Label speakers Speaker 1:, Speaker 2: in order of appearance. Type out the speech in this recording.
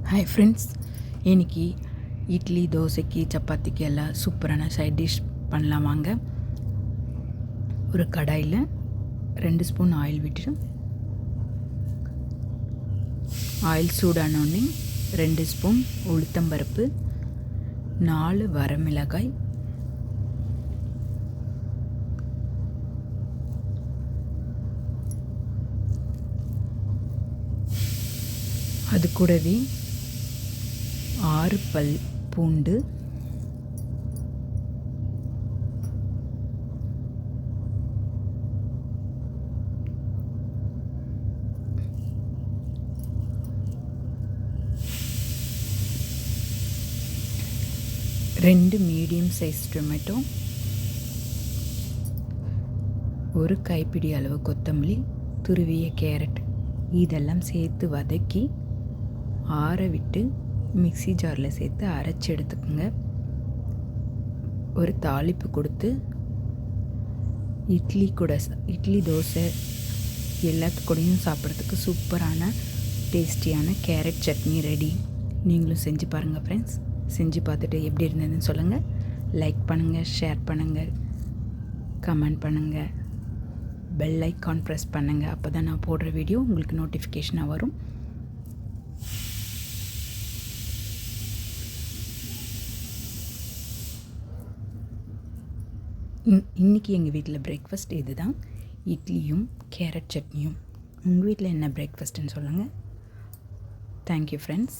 Speaker 1: Hi friends, இன்றைக்கி இட்லி, தோசைக்கு, சப்பாத்திக்கு எல்லாம் சூப்பரான சைட் டிஷ் பண்ணலாம் வாங்க. ஒரு கடாயில் 2 ஸ்பூன் ஆயில் விட்டுட்டு, ஆயில் சூடானோடனே 2 ஸ்பூன் உளுத்தம்பருப்பு, 4 வரமிளகாய், அது கூடவே 6 பல் பூண்டு, ரெண்டு மீடியம் சைஸ் டொமேட்டோ, ஒரு கைப்பிடி அளவு கொத்தமல்லி, துருவிய கேரட் இதெல்லாம் சேர்த்து வதக்கி ஆற விட்டு மிக்ஸி ஜாரில் சேர்த்து அரைச்சி எடுத்துக்கோங்க. ஒரு தாளிப்பு கொடுத்து இட்லி தோசை எல்லாத்துக்கூடையும் சாப்பிட்றதுக்கு சூப்பரான டேஸ்டியான கேரட் சட்னி ரெடி. நீங்களும் செஞ்சு பாருங்கள் ஃப்ரெண்ட்ஸ். செஞ்சு பார்த்துட்டு எப்படி இருந்ததுன்னு சொல்லுங்கள். லைக் பண்ணுங்கள், ஷேர் பண்ணுங்கள், கமெண்ட் பண்ணுங்கள், பெல் ஐக்கான் ப்ரெஸ் பண்ணுங்கள். அப்போ தான் நான் போடுற வீடியோ உங்களுக்கு நோட்டிஃபிகேஷனாக வரும். இன்றைக்கி எங்கள் வீட்டில் பிரேக்ஃபாஸ்ட் இது தான், இட்லியும் கேரட் சட்னியும். உங்கள் வீட்டில் என்ன பிரேக்ஃபாஸ்ட்டுன்னு சொல்லுங்கள். Thank you friends.